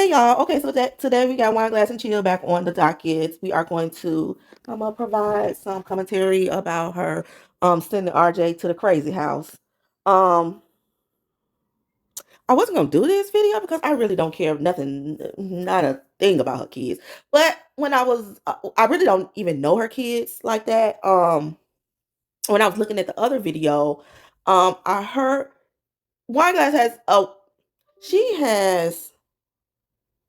Hey y'all. Okay, so today we got Wine Glass and Chill back on the docket. We are going to provide some commentary about her sending RJ to the crazy house. Um I wasn't gonna do this video because I really don't care nothing, not a thing about her kids. But when I really don't even know her kids like that. When I was looking at the other video, I heard Wine Glass she has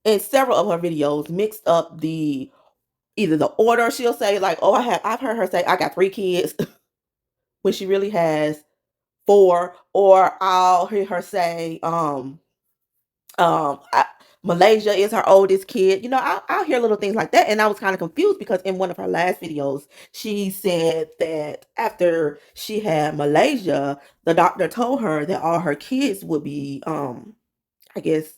in several of her videos mixed up the either the order. She'll say like, "Oh, I've heard her say I got 3 kids," when she really has 4, or I'll hear her say, I, Malaysia is her oldest kid. I'll hear little things like that, and I was kind of confused because in one of her last videos, she said that after she had Malaysia, the doctor told her that all her kids would be, I guess,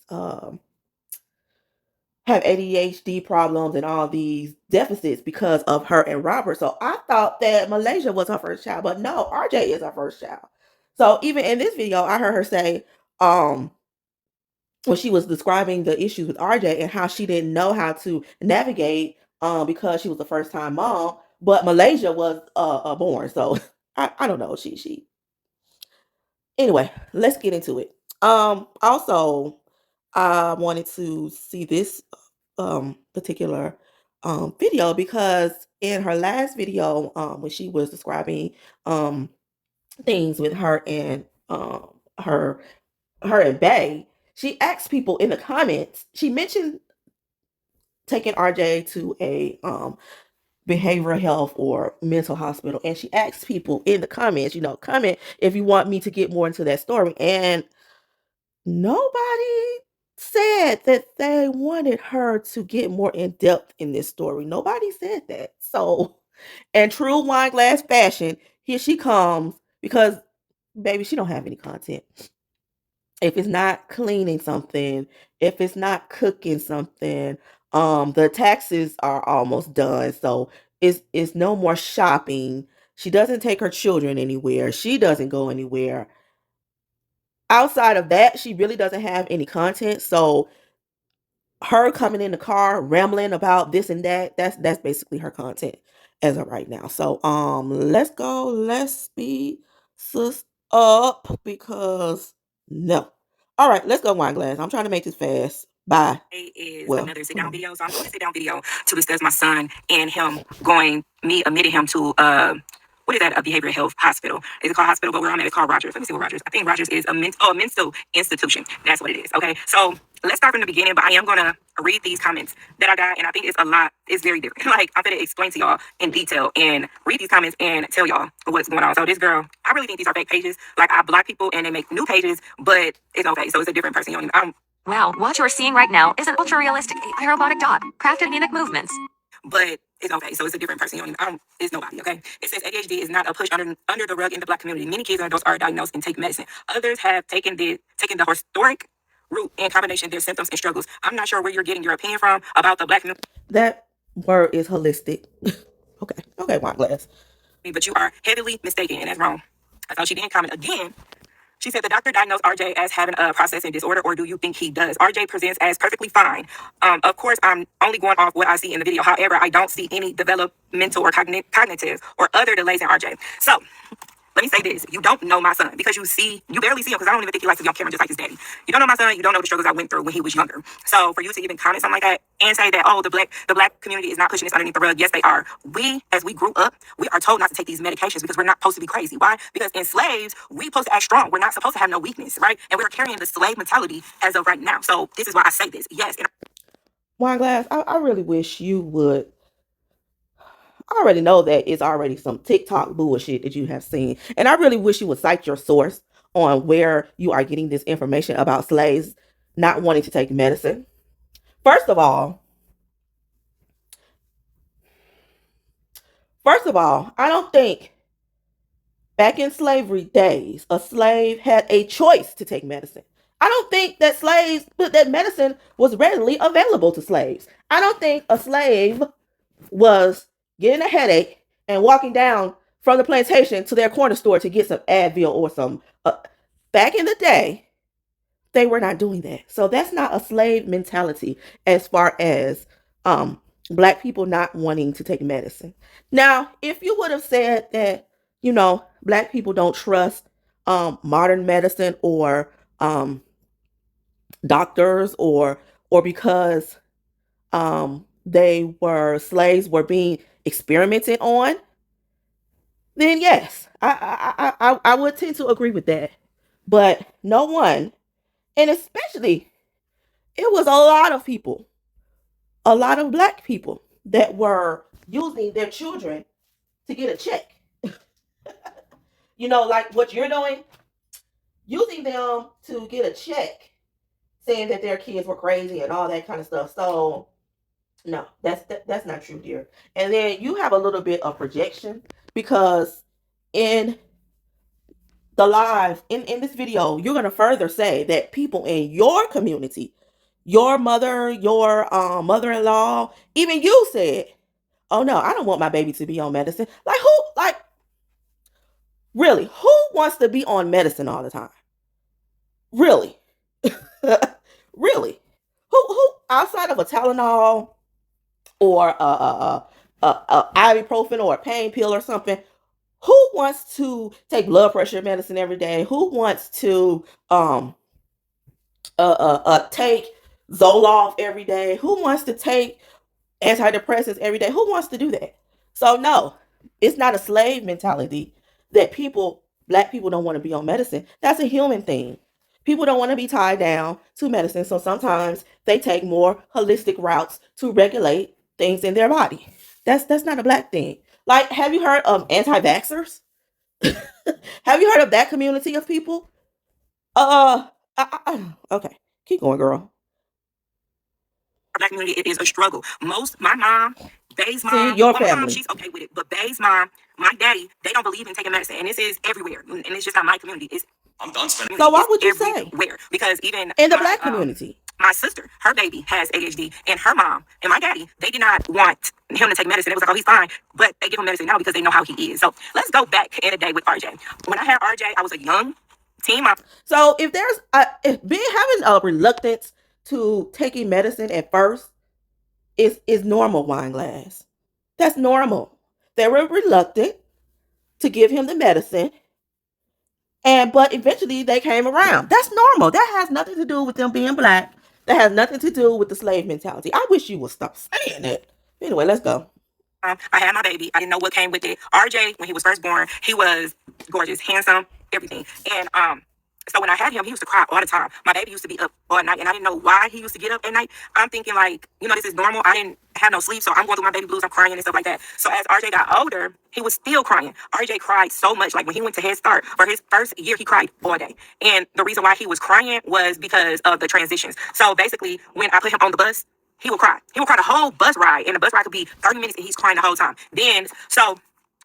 have ADHD problems and all these deficits because of her and Robert. So I thought that Malaysia was her first child, but no, RJ is her first child. So even in this video, I heard her say, um, when she was describing the issues with RJ and how she didn't know how to navigate, because she was a first time mom, but Malaysia was born. So I don't know. She Anyway, let's get into it. Also, I wanted to see this particular video because in her last video, when she was describing um things with her and her and Bay, she asked people in the comments. She mentioned taking RJ to a behavioral health or mental hospital, and she asked people in the comments, comment if you want me to get more into that story. And nobody said that they wanted her to get more in depth in this story. Nobody said that. So, in true Wine Glass fashion, here she comes because baby, she don't have any content. If it's not cleaning something, if it's not cooking something, the taxes are almost done. So it's no more shopping. She doesn't take her children anywhere. She doesn't go anywhere. Outside of that, she really doesn't have any content. So her coming in the car rambling about this and that, that's basically her content as of right now. So let's go. Let's speed sis up because no. All right, let's go, Wine Glass. I'm trying to make this fast. Bye. Is another sit down video. So I'm doing a sit down video to discuss my son and him me admitting him to what is that? A behavioral health hospital. Is it called hospital? But where I'm at, it's called Rogers. Let me see what Rogers. I think Rogers is a mental institution. That's what it is. Okay. So let's start from the beginning, but I am gonna read these comments that I got, and I think it's a lot. It's very different. Like I'm gonna explain to y'all in detail and read these comments and tell y'all what's going on. So this girl, I really think these are fake pages. Like I block people and they make new pages, but it's okay. So it's a different person. You don't even, Wow, what you're seeing right now is an ultra-realistic AI robotic dog, crafted to mimic movements. but it's okay. So it's a different person. You don't even, it's nobody, okay? It says ADHD is not a push under the rug in the Black community. Many kids and adults are diagnosed and take medicine. Others have taken the historic route and combination of their symptoms and struggles. I'm not sure where you're getting your opinion from about the Black community. That word is holistic. Okay, Wine Glass. But you are heavily mistaken, and that's wrong. So she didn't comment again. She said the doctor diagnosed RJ as having a processing disorder, or do you think he does? RJ presents as perfectly fine. Of course, I'm only going off what I see in the video. However, I don't see any developmental or cognitive or other delays in RJ. So let me say this. You don't know my son because you barely see him because I don't even think he likes to be on camera just like his daddy. You don't know my son. You don't know the struggles I went through when he was younger. So for you to even comment something like that and say that, oh, the black community is not pushing this underneath the rug. Yes, they are. As we grew up, we are told not to take these medications because we're not supposed to be crazy. Why? Because in slaves, we're supposed to act strong. We're not supposed to have no weakness, right? And we're carrying the slave mentality as of right now. So this is why I say this. Yes. Wine Glass, I really wish you would. I already know that it's already some TikTok bullshit that you have seen. And I really wish you would cite your source on where you are getting this information about slaves not wanting to take medicine. First of all, I don't think back in slavery days, a slave had a choice to take medicine. I don't think that medicine was readily available to slaves. I don't think a slave was getting a headache and walking down from the plantation to their corner store to get some Advil or some. Back in the day, they were not doing that. So that's not a slave mentality as far as black people not wanting to take medicine. Now, if you would have said that, black people don't trust modern medicine or doctors or because they were slaves were being experimented on, then yes, I would tend to agree with that. But no one, and especially it was a lot of people, a lot of black people that were using their children to get a check. Like what you're doing, using them to get a check, saying that their kids were crazy and all that kind of stuff. So no, that's not true, dear. And then you have a little bit of projection because in the live in this video, you're gonna further say that people in your community, your mother, your mother-in-law, even you said, "Oh no, I don't want my baby to be on medicine." Like who? Like really? Who wants to be on medicine all the time? Really? Really? Who outside of a Tylenol or a ibuprofen or a pain pill or something? Who wants to take blood pressure medicine every day? Who wants to take Zoloft every day? Who wants to take antidepressants every day? Who wants to do that? So no, it's not a slave mentality that black people don't want to be on medicine. That's a human thing. People don't want to be tied down to medicine, so sometimes they take more holistic routes to regulate things in their body. That's not a black thing. Like, have you heard of anti-vaxxers? Have you heard of that community of people? Okay, keep going, girl. Black community, it is a struggle. My mom, Bay's mom, See, your my family. mom, she's okay with it, but Bay's mom, my daddy, they don't believe in taking medicine, and this is everywhere, and it's just not my community. I'm done spending. So why would you say? Where? Because even in the black community, my sister, her baby has ADHD, and her mom and my daddy, they did not want him to take medicine. It was like, oh, he's fine, but they give him medicine now because they know how he is. So let's go back in the day with RJ. When I had RJ, I was a young teen mom. So if there's having a reluctance to taking medicine at first is normal, Wine Glass. That's normal. They were reluctant to give him the medicine, but eventually they came around. That's normal. That has nothing to do with them being black. That has nothing to do with the slave mentality. I wish you would stop saying it. Anyway, let's go. I had my baby. I didn't know what came with it. RJ, when he was first born, he was gorgeous, handsome, everything. And so when I had him, he used to cry all the time. My baby used to be up all night, and I didn't know why he used to get up at night. I'm thinking like, this is normal. I didn't have no sleep, so I'm going through my baby blues. I'm crying and stuff like that. So as RJ got older, he was still crying. RJ cried so much. Like when he went to Head Start for his first year, he cried all day. And the reason why he was crying was because of the transitions. So basically, when I put him on the bus, he would cry. He would cry the whole bus ride, and the bus ride could be 30 minutes, and he's crying the whole time. Then, so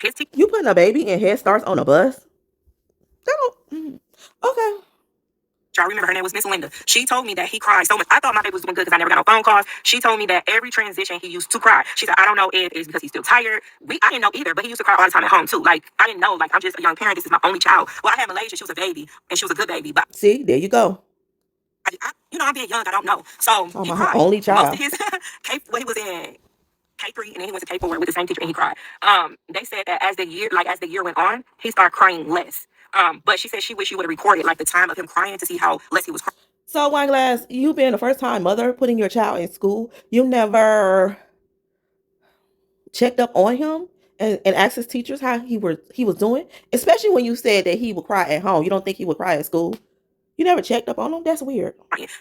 his you putting a baby in Head Starts on a bus? Okay. I remember her name was Miss Linda. She told me that he cried so much. I thought my baby was doing good because I never got no phone calls. She told me that every transition he used to cry. She said, I don't know if it's because he's still tired. I didn't know either, but he used to cry all the time at home too. Like, I didn't know. Like, I'm just a young parent. This is my only child. Well, I had Malaysia. She was a baby, and she was a good baby. But see, there you go. I'm being young. I don't know. So he cried. Only child. Most of his he was in K3, and then he went to K4 with the same teacher, and he cried. They said that as the year went on, he started crying less. But she said she wished she would have recorded like the time of him crying to see how less he was crying. So, Wine Glass, you being a first-time mother, putting your child in school, you never checked up on him and asked his teachers how he was doing, especially when you said that he would cry at home. You don't think he would cry at school? You never checked up on him? That's weird.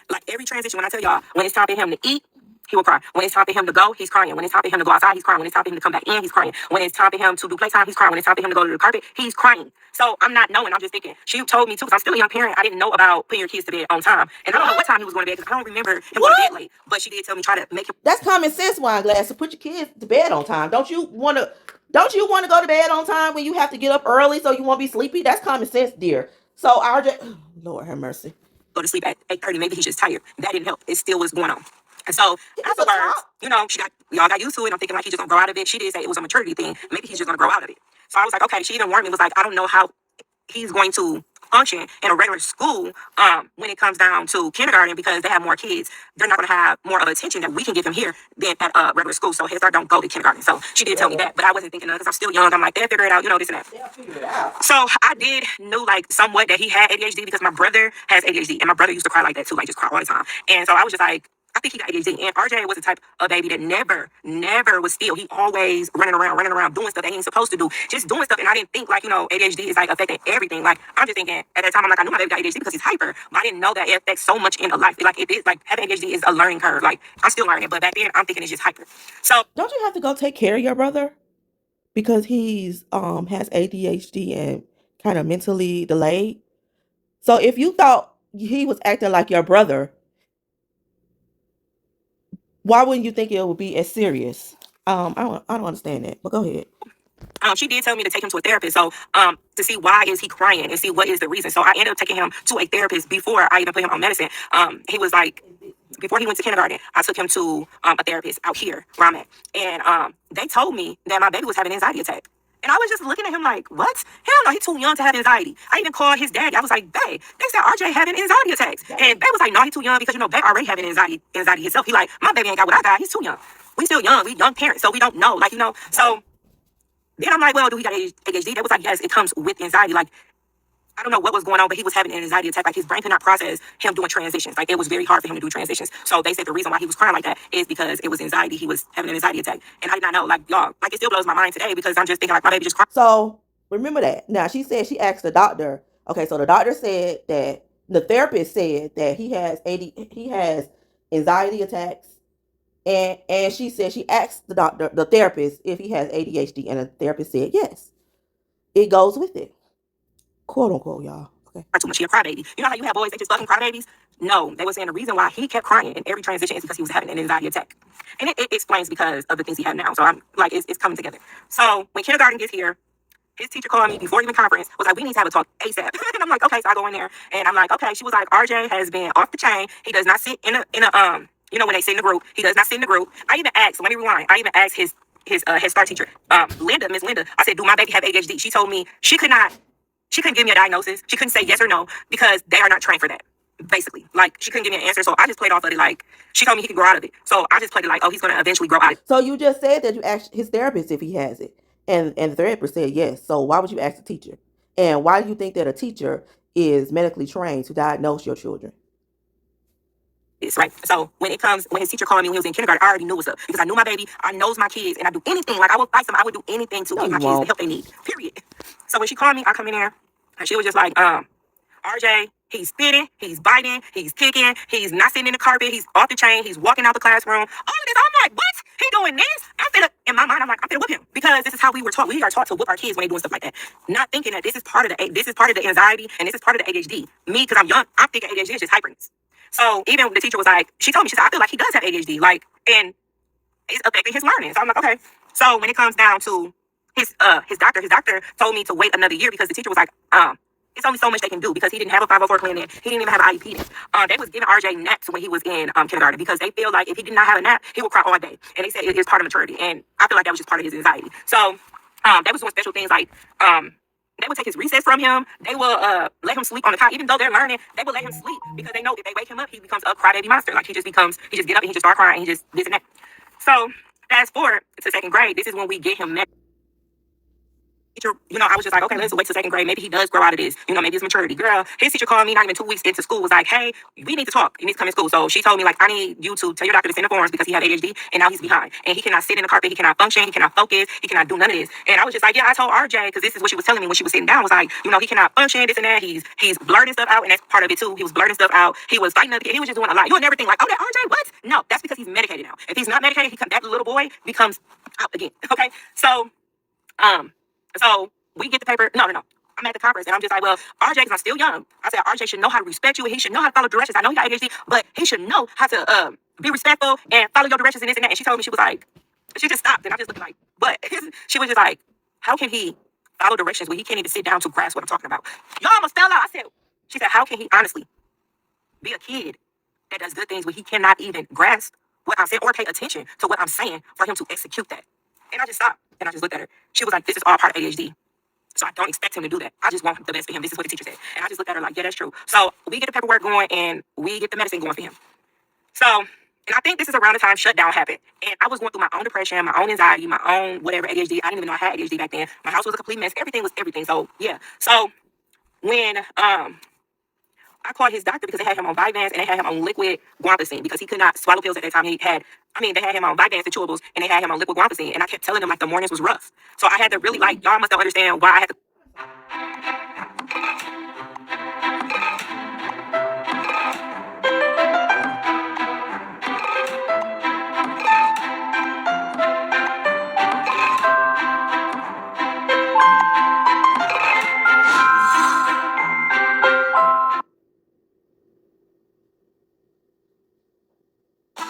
Like every transition, when I tell y'all, when it's time for him to eat, he will cry. When it's time for him to go, he's crying. When it's time for him to go outside, he's crying. When it's time for him to come back in, he's crying. When it's time for him to do playtime, he's crying. When it's time for him to go to the carpet, he's crying. So I'm not knowing. I'm just thinking. She told me too, because I'm still a young parent. I didn't know about putting your kids to bed on time. And I don't know what time he was going to bed, because I don't remember him going to bed late. But she did tell me try to make him. That's common sense, Wine Glass, to put your kids to bed on time. Don't you want to go to bed on time when you have to get up early so you won't be sleepy? That's common sense, dear. So RJ, Lord have mercy. Go to sleep at 8:30. Maybe he's just tired. That didn't help. It still was going on. And so afterwards, y'all got used to it. I'm thinking like he's just gonna grow out of it. She did say it was a maturity thing. Maybe he's just gonna grow out of it. So I was like, okay. She even warned me, was like, I don't know how he's going to function in a regular school when it comes down to kindergarten because they have more kids. They're not going to have more of attention that we can give them here than at regular school. So Head Start don't go to kindergarten. So she did tell me that, but I wasn't thinking of it because I'm still young. I'm like, they'll figure it out, this and that. They'll figure it out. So I did know like somewhat that he had ADHD because my brother has ADHD and my brother used to cry like that too, like just cry all the time. And so I was just like, I think he got ADHD. And RJ was the type of baby that never was still. He always running around, doing stuff that he ain't supposed to do, just doing stuff. And I didn't think like, ADHD is like affecting everything. Like I'm just thinking at that time, I'm like, I knew my baby got ADHD because he's hyper. But I didn't know that it affects so much in a life. Like it is like having ADHD is a learning curve. Like I'm still learning, but back then I'm thinking it's just hyper. So don't you have to go take care of your brother because he's has ADHD and kind of mentally delayed? So if you thought he was acting like your brother, why wouldn't you think it would be as serious? I don't understand that, but go ahead. She did tell me to take him to a therapist, so to see why is he crying and see what is the reason. So I ended up taking him to a therapist before I even put him on medicine. He was like, before he went to kindergarten, I took him to a therapist out here where I'm at, and they told me that my baby was having an anxiety attack. And I was just looking at him like, what? Hell no, he's too young to have anxiety. I even called his dad. I was like, babe, they said RJ having anxiety attacks. And babe was like, no, he's too young because, they already having anxiety himself. He like, my baby ain't got what I got. He's too young. We still young. We young parents, so we don't know. Like, so then I'm like, well, do he got ADHD? That was like, yes, it comes with anxiety. Like, I don't know what was going on, but he was having an anxiety attack. Like his brain could not process him doing transitions. Like it was very hard for him to do transitions. So they said the reason why he was crying like that is because it was anxiety. He was having an anxiety attack. And I did not know, like y'all, like it still blows my mind today because I'm just thinking like my baby just cried. So remember that. Now she said she asked the doctor. Okay, so the doctor said that the therapist said that he has anxiety attacks. And she said she asked the therapist, if he has ADHD, and the therapist said yes. It goes with it. Quote unquote, y'all. Okay. Too much. He a crybaby. You know how you have boys that just fucking crybabies? No, they were saying the reason why he kept crying in every transition is because he was having an anxiety attack. And it explains because of the things he had now. So I'm like, it's coming together. So when kindergarten gets here, his teacher called me before even conference, was like, we need to have a talk ASAP. And I'm like, okay. So I go in there and I'm like, okay. She was like, RJ has been off the chain. He does not sit in a when they sit in the group, he does not sit in the group. I even asked, let me rewind. I even asked his Head Start teacher, Miss Linda. I said, do my baby have ADHD? She told me she couldn't give me a diagnosis. She couldn't say yes or no because they are not trained for that. Basically, like she couldn't give me an answer. So I just played off of it. Like she told me he could grow out of it. So I just played it like, oh, he's going to eventually grow out of it. So you just said that you asked his therapist if he has it. And the therapist said yes. So why would you ask the teacher? And why do you think that a teacher is medically trained to diagnose your children? It's right. So when his teacher called me when he was in kindergarten, I already knew what's up because I knew my baby. I knows my kids, and I do anything. Like I would fight them. I would do anything to give my kids the help they need. Period. So when she called me, I come in there, and she was just like, RJ, he's spitting, he's biting, he's kicking, he's not sitting in the carpet, he's off the chain, he's walking out the classroom. All of this, I'm like, what? He doing this? In my mind, I'm like, I'm finna whip him because this is how we were taught. We are taught to whip our kids when they doing stuff like that. Not thinking that this is part of the anxiety and this is part of the ADHD. Me, because I'm young, I'm thinking ADHD is just hyperness. So even when the teacher was like, she told me, she said, I feel like he does have ADHD, like, and it's affecting his learning. So I'm like, okay. So when it comes down to his doctor told me to wait another year because the teacher was like, it's only so much they can do because he didn't have a 504 plan then. He didn't even have an IEP then. They was giving RJ naps when he was in kindergarten because they feel like if he did not have a nap, he would cry all day. And they said it is part of maturity. And I feel like that was just part of his anxiety. So they was doing special things like they would take his recess from him. They will let him sleep on the cot. Even though they're learning, they will let him sleep because they know if they wake him up, he becomes a crybaby monster. Like he just get up and he just start crying and he just this and that. So fast forward to second grade, this is when we get him next. Teacher, I was just like, okay, let's wait till second grade. Maybe he does grow out of this. Maybe it's maturity. Girl, his teacher called me not even 2 weeks into school, was like, hey, we need to talk. You need to come to school. So she told me, like, I need you to tell your doctor to send the forms because he had ADHD and now he's behind. And he cannot sit in the carpet. He cannot function. He cannot focus. He cannot do none of this. And I was just like, yeah, I told RJ, because this is what she was telling me when she was sitting down, was like, he cannot function, this and that. He's blurting stuff out, and that's part of it too. He was blurting stuff out. He was fighting other kids. He was just doing a lot. You would never think like, oh, that RJ, what? No, that's because he's medicated now. If he's not medicated, that little boy becomes out again. Okay? So we get the paper. No. I'm at the conference and I'm just like, well, RJ, because I'm still young. I said, RJ should know how to respect you and he should know how to follow directions. I know he got ADHD, but he should know how to be respectful and follow your directions and this and that. And she told me, she was like, she just stopped and I'm just looking like, but she was just like, how can he follow directions when he can't even sit down to grasp what I'm talking about? Y'all almost fell out. She said, how can he honestly be a kid that does good things when he cannot even grasp what I'm saying or pay attention to what I'm saying for him to execute that? And I just stopped and I just looked at her. She was like, this is all part of ADHD. So I don't expect him to do that. I just want the best for him. This is what the teacher said. And I just looked at her like, yeah, that's true. So we get the paperwork going and we get the medicine going for him. So, and I think this is around the time shutdown happened. And I was going through my own depression, my own anxiety, my own whatever ADHD. I didn't even know I had ADHD back then. My house was a complete mess. Everything was everything. So yeah. So when I called his doctor because they had him on Vyvanse and they had him on liquid guanfacine because he could not swallow pills at that time. They had him on Vyvanse, the chewables, and they had him on liquid guanfacine. And I kept telling him like the mornings was rough. So I had to really like, y'all must don't understand why I had to.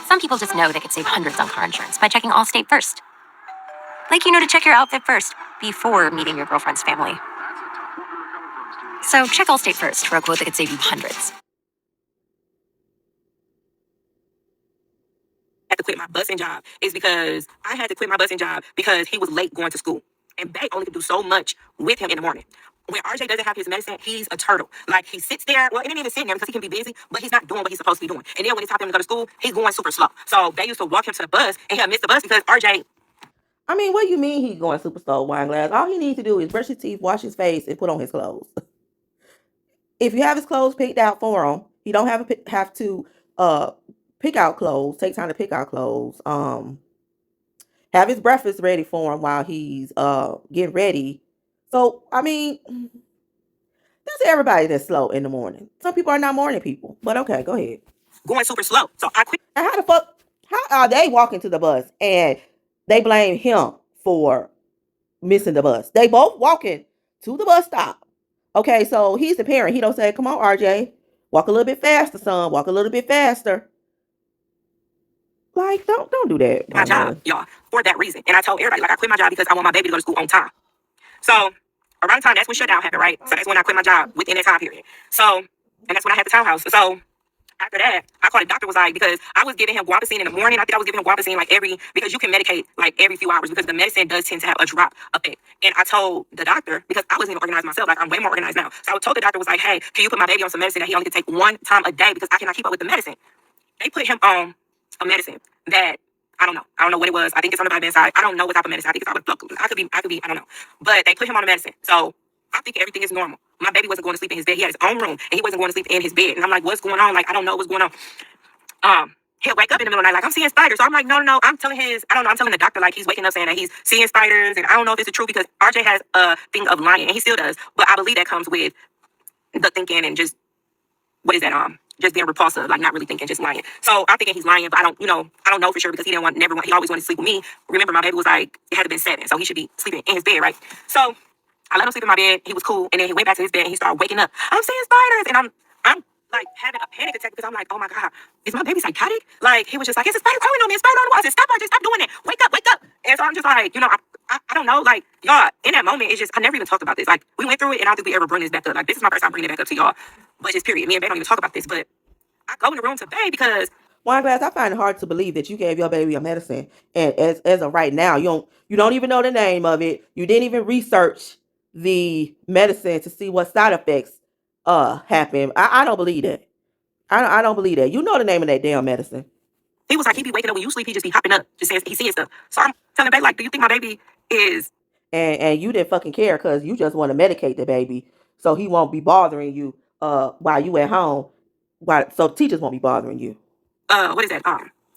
Some people just know they could save hundreds on car insurance by checking Allstate first. Like you know to check your outfit first before meeting your girlfriend's family. So check Allstate first for a quote that could save you hundreds. Had to quit my busing job is because I had to quit my busing job because he was late going to school. And Bay only could do so much with him in the morning. When RJ doesn't have his medicine, he's a turtle. Like he sits there, well, he didn't even sit there because he can be busy, but he's not doing what he's supposed to be doing. And then when it's time for him to go to school, he's going super slow. So Bay used to walk him to the bus and he'll miss the bus because RJ. I mean, what do you mean he's going super slow, wine glass? All he needs to do is brush his teeth, wash his face, and put on his clothes. If you have his clothes picked out for him, he don't have to pick out clothes. Take time to pick out clothes. Have his breakfast ready for him while he's getting ready. So I mean, that's everybody that's slow in the morning. Some people are not morning people, but okay, go ahead. Going super slow. So I quit. And how are they walking to the bus and they blame him for missing the bus? They both walking to the bus stop. Okay, so he's the parent. He don't say, "Come on, RJ, walk a little bit faster, son. Walk a little bit faster." Like, don't do that. My job, y'all, for that reason. And I told everybody, like, I quit my job because I want my baby to go to school on time. So around the time, that's when shutdown happened, right? So that's when I quit my job within that time period. So, and that's when I had the townhouse. So after that, I called the doctor, was like, because I was giving him guanfacine in the morning. I think I was giving him guanfacine like because you can medicate like every few hours because the medicine does tend to have a drop effect. And I told the doctor, because I wasn't even organized myself, like I'm way more organized now. So I told the doctor, was like, hey, can you put my baby on some medicine that he only can take one time a day because I cannot keep up with the medicine. They put him on a medicine that I don't know. I don't know what it was. I think it's on the Vyvanse side. I don't know what type of medicine. I think it's I could be, I don't know. But they put him on a medicine. So I think everything is normal. My baby wasn't going to sleep in his bed. He had his own room and he wasn't going to sleep in his bed. And I'm like, what's going on? Like, I don't know what's going on. He'll wake up in the middle of the night like, I'm seeing spiders. So I'm like, no. I'm telling the doctor like he's waking up saying that he's seeing spiders. And I don't know if it's the truth because RJ has a thing of lying and he still does. But I believe that comes with the thinking and just, what is that? Just being repulsive, like not really thinking, just lying. So I'm thinking he's lying, but I don't know for sure because he always wanted to sleep with me. Remember, my baby was like, it had to been 7, so he should be sleeping in his bed, right? So I let him sleep in my bed. He was cool, and then he went back to his bed and he started waking up. I'm seeing spiders, and I'm like having a panic attack because I'm like, oh my god, is my baby psychotic? Like he was just like, it's a spider crawling on me, a spider on the wall. I said, stop doing that. Wake up. And so I'm just like, I don't know, like y'all. In that moment, it's just I never even talked about this. Like we went through it, and I don't think we ever bring this back up. Like this is my first time bringing it back up to y'all. But just period. Me and Bae don't even talk about this, but I go in the room to Bae because Wine glass, I find it hard to believe that you gave your baby a medicine, and as of right now, you don't even know the name of it. You didn't even research the medicine to see what side effects happen. I don't believe that. I don't believe that. You know the name of that damn medicine. he was like, he be waking up when you sleep, he just be hopping up, just saying he seeing stuff. So I'm telling Bae, like, do you think my baby is? And you didn't fucking care because you just want to medicate the baby so he won't be bothering you while you at home. So teachers won't be bothering you. What is that?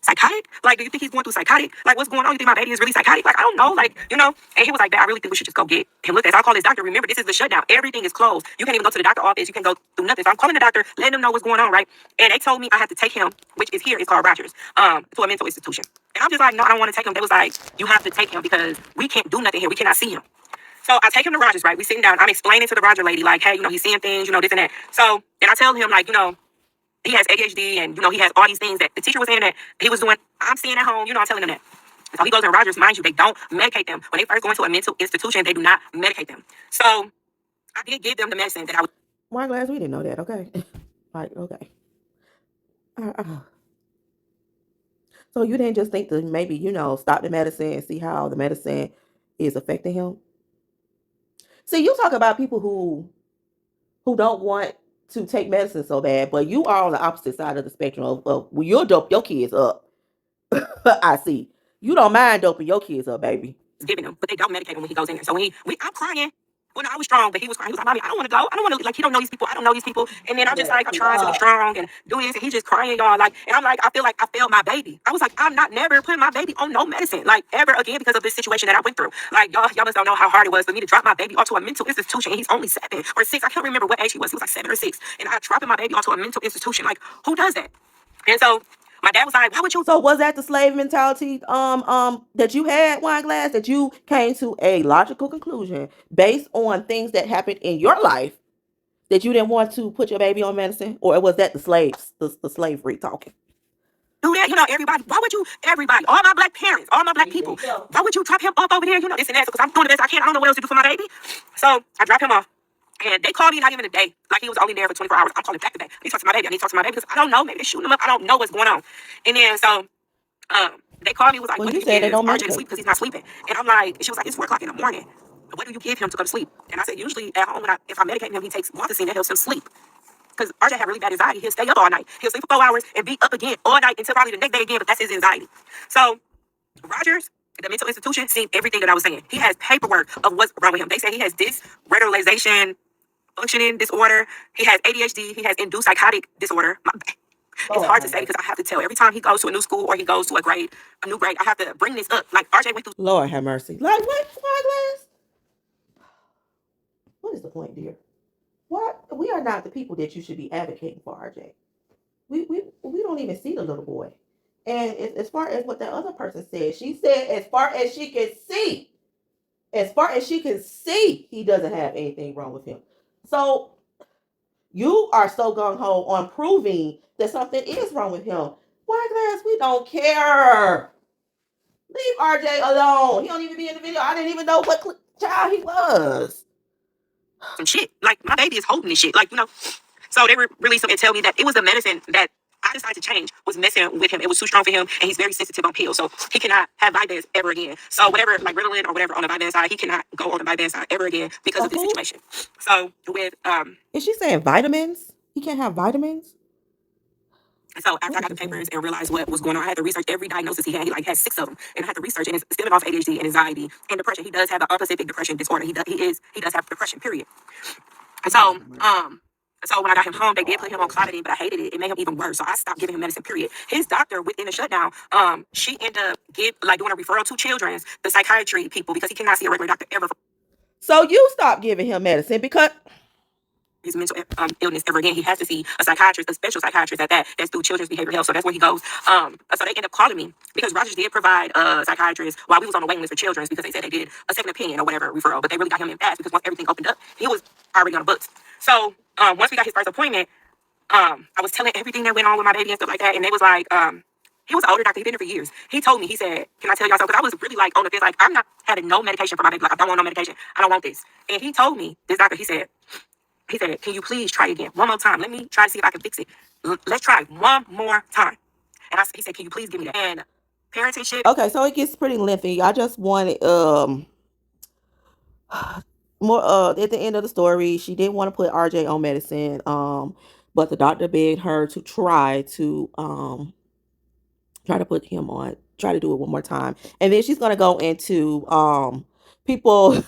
Psychotic? Like, do you think he's going through psychotic? Like, what's going on? You think my baby is really psychotic? Like, I don't know. Like, And he was like, Bae, I really think we should just go get him looked at. So I call his doctor. Remember, this is the shutdown. Everything is closed. You can't even go to the doctor office. You can go through nothing. So I'm calling the doctor, letting them know what's going on, right? And they told me I have to take him, which is here. It's called Rogers, to a mental institution. And I'm just like, no, I don't want to take him. They was like, you have to take him because we can't do nothing here. We cannot see him. So I take him to Rogers, right? We sitting down. I'm explaining to the Roger lady, like, hey, he's seeing things, this and that. So then I tell him, like, he has ADHD and, he has all these things that the teacher was saying that he was doing. I'm seeing at home, I'm telling him that. So he goes to Rogers, mind you, they don't medicate them. When they first go into a mental institution, they do not medicate them. So I did give them the medicine that I was. Wine glass, we didn't know that, okay? Like, okay. So you didn't just think to maybe, stop the medicine and see how the medicine is affecting him? See, you talk about people who don't want to take medicine so bad, but you are on the opposite side of the spectrum of when you'll dope your kids up. I see. You don't mind doping your kids up, baby. Giving him, but they don't medicate him when he goes in there. So when I'm crying. Well, no, I was strong, but he was crying. He was like, "Mommy, I don't want to go. I don't want to, like, he don't know these people. I don't know these people." And then I'm just like, I'm trying to be strong and do this. And he's just crying, y'all. Like, and I'm like, I feel like I failed my baby. I was like, I'm not never putting my baby on no medicine, like, ever again, because of this situation that I went through. Like, y'all just don't know how hard it was for me to drop my baby onto a mental institution. And he's only 7 or 6. I can't remember what age he was. He was like 7 or 6. And I dropping my baby onto a mental institution. Like, who does that? And so my dad was like, "Why would you?" So was that the slave mentality that you had, Wine Glass, that you came to a logical conclusion based on things that happened in your life that you didn't want to put your baby on medicine? Or was that the slaves, the slavery talking? Do that, everybody. Why would you, everybody, all my black parents, all my black people, why would you drop him off over here, this and that? Because I'm doing the best I can. I don't know what else to do for my baby. So I dropped him off. And they called me not even a day. Like, he was only there for 24 hours. I'm calling back to back. I need to talk to my baby. I need to talk to my baby because I don't know. Maybe they're shooting him up. I don't know what's going on. And then so they called me, was like, Well, "What you do said they give don't RJ to medicate. sleep because he's not sleeping?" And I'm like, she was like, "It's 4 o'clock in the morning. What do you give him to go to sleep?" And I said, usually at home, if I medicate him, he takes Guanfacine that helps him sleep. Because RJ had really bad anxiety. He'll stay up all night. He'll sleep for 4 hours and be up again all night until probably the next day again, but that's his anxiety. So Rogers, the mental institution, seen everything that I was saying. He has paperwork of what's wrong with him. They say he has dysregulation functioning disorder. He has ADHD. He has induced psychotic disorder. It's hard to say because I have to tell every time he goes to a new school or he goes to a new grade, I have to bring this up. Like, RJ went through. Lord have mercy. Like, what, Wine Glass? What is the point, dear? What? We are not the people that you should be advocating for, RJ. We don't even see the little boy. And as far as what that other person said, she said as far as she can see, he doesn't have anything wrong with him. So you are so gung-ho on proving that something is wrong with him. Wine Glass, we don't care. Leave RJ alone. He don't even be in the video. I didn't even know what child he was. Some shit. Like, my baby is holding this shit. Like, So they released him and tell me that it was the medicine that I decided to change was messing with him. It was too strong for him, and he's very sensitive on pills, so he cannot have Vyvanse ever again. So whatever, like Ritalin or whatever on the Vyvanse side, he cannot go on the Vyvanse side ever again because of this situation. So with is she saying vitamins? He can't have vitamins? So after I got the papers and realized what was going on, I had to research every diagnosis he had. He had 6 of them, and I had to research, and it's stemming off ADHD and anxiety and depression. He does have the unspecific depression disorder. He does have depression. Period. And so So when I got him home, they did put him on Clonidine, but I hated it. It made him even worse. So I stopped giving him medicine, period. His doctor, within the shutdown, she ended up doing a referral to Children's, the psychiatry people, because he cannot see a regular doctor ever. So you stopped giving him medicine because his mental illness ever again. He has to see a psychiatrist, a special psychiatrist at that. That's through Children's Behavioral Health. So that's where he goes. So they end up calling me because Rogers did provide a psychiatrist while we was on the waiting list for Children's because they said they did a second opinion or whatever referral, but they really got him in fast because once everything opened up, he was already on the books. So once we got his first appointment, I was telling everything that went on with my baby and stuff like that, and they was like, he was an older doctor. He'd been there for years. He told me, he said, "Can I tell y'all something?" Because I was really like on the fence, like, I'm not having no medication for my baby. Like, I don't want no medication. I don't want this. And he told me, this doctor, he said, "Can you please try again one more time? Let me try to see if I can fix it. Let's try one more time." And he said, "Can you please give me that?" And parenting shit. Okay, so it gets pretty lengthy. I just wanted more at the end of the story, she didn't want to put RJ on medicine, but the doctor begged her to try to put him on, try to do it one more time. And then she's gonna go into people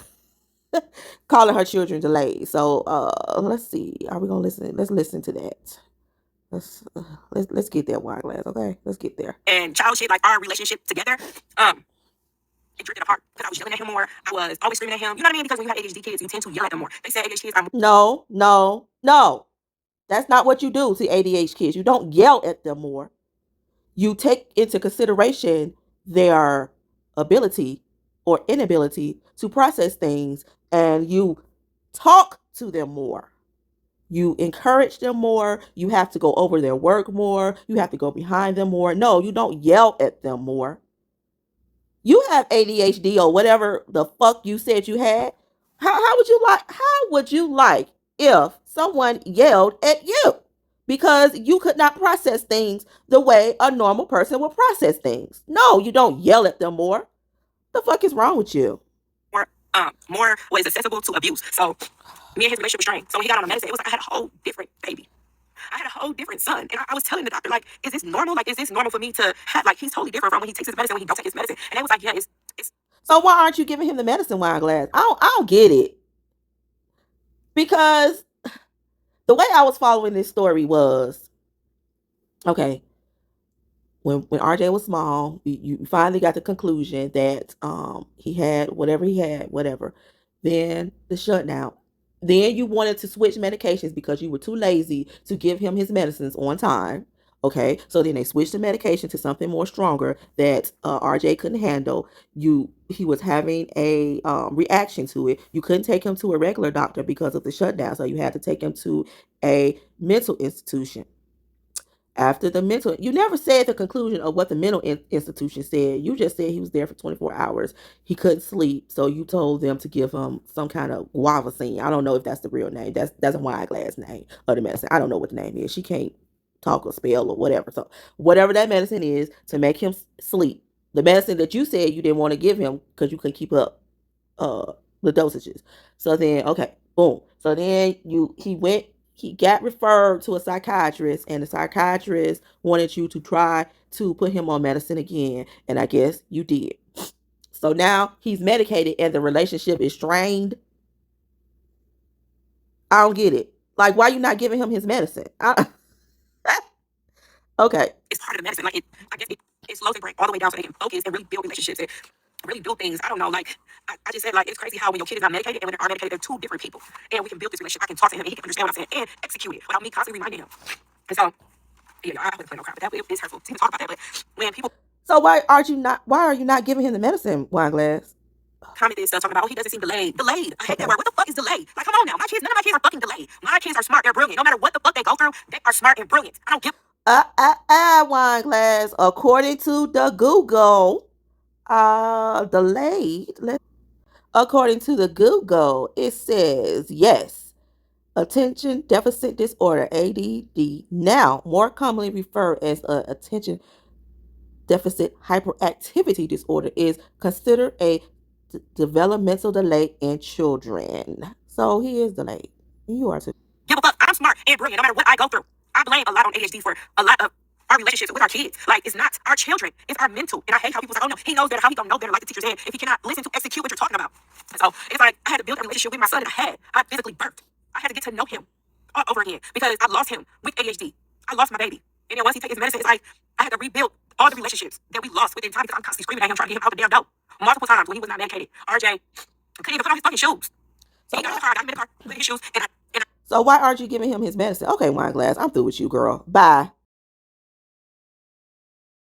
calling her children delayed. So let's see. Are we gonna listen? Let's listen to that. Let's get that, Wine Glass, okay? Let's get there. And child shit, like our relationship together, it drifted apart because I was yelling at him more. I was always screaming at him. You know what I mean? Because when you have ADHD kids, you tend to yell at them more. They say ADHD kids are No. That's not what you do to ADHD kids. You don't yell at them more. You take into consideration their ability or inability to process things, and you talk to them more. You encourage them more. You have to go over their work more. You have to go behind them more. No, you don't yell at them more. You have ADHD or whatever the fuck you said you had. How would you like if someone yelled at you because you could not process things the way a normal person would process things? No, you don't yell at them more. The fuck is wrong with you? More more was accessible to abuse. So me and his relationship was strained. So when he got on the medicine, it was like I had a whole different baby. I had a whole different son. And I was telling the doctor, like, is this normal? Like, is this normal for me to have, like, he's totally different from when he takes his medicine, when he don't take his medicine. And they was like, yeah, it's. So why aren't you giving him the medicine, Wine Glass? I don't get it. Because the way I was following this story was, okay, when RJ was small, you finally got the conclusion that he had whatever. Then the shutdown. Then you wanted to switch medications because you were too lazy to give him his medicines on time. Okay, so then they switched the medication to something more stronger that RJ couldn't handle. He was having a reaction to it. You couldn't take him to a regular doctor because of the shutdown, so you had to take him to a mental institution. After the mental, you never said the conclusion of what the mental institution said. You just said he was there for 24 hours. He couldn't sleep, so you told them to give him some kind of guavacine. I don't know if that's the real name. That's a Wine Glass name of the medicine. I don't know what the name is. She can't talk or spell or whatever. So whatever that medicine is to make him sleep. The medicine that you said you didn't want to give him because you couldn't keep up the dosages. So then, okay, boom. So then he got referred to a psychiatrist, and the psychiatrist wanted you to try to put him on medicine again, and I guess you did. So now he's medicated and the relationship is strained. I don't get it. Like, why are you not giving him his medicine? Okay. It's part of the medicine. Like, I guess it slows their brain all the way down so they can focus and really build relationships and really do things. I don't know. Like, I just said, like, it's crazy how when your kid is not medicated and when they are medicated, they're two different people. And we can build this relationship. I can talk to him and he can understand what I'm saying and execute it without me constantly reminding him. And so, yeah, I wouldn't play no crap with that. It's hurtful to even talk about that. But when people. So why are you not giving him the medicine, Wine Glass? Comment this stuff talking about, oh, he doesn't seem delayed. Delayed. I hate that word. What the fuck is delayed? Like, come on now. None of my kids are fucking delayed. My kids are smart. They're brilliant. No matter what the fuck they go through, they are smart and brilliant. I don't give. Wine Glass. According to the Google, delayed. According to the Google, it says yes. Attention deficit disorder, ADD, now more commonly referred as attention deficit hyperactivity disorder, is considered a developmental delay in children. So he is delayed. You are too. Give a fuck. I'm smart and brilliant no matter what I go through. I blame a lot on ADHD for a lot of our relationships with our kids. Like, it's not our children. It's our mental. And I hate how people say, oh no, he knows better. How he gonna know better like the teacher said if he cannot listen to execute what you're talking about? And so it's like I had to build a relationship with my son that I physically birthed. I had to get to know him all over again because I lost him with ADHD. I lost my baby. And then once he takes his medicine, it's like I had to rebuild all the relationships that we lost within time because I'm constantly screaming at him trying to get him out the damn door. Multiple times when he was not medicated. RJ couldn't even put on his fucking shoes. So he got in the car, I got him in the car, put his shoes, and I. So why aren't you giving him his medicine? Okay, Wine Glass, I'm through with you, girl. Bye.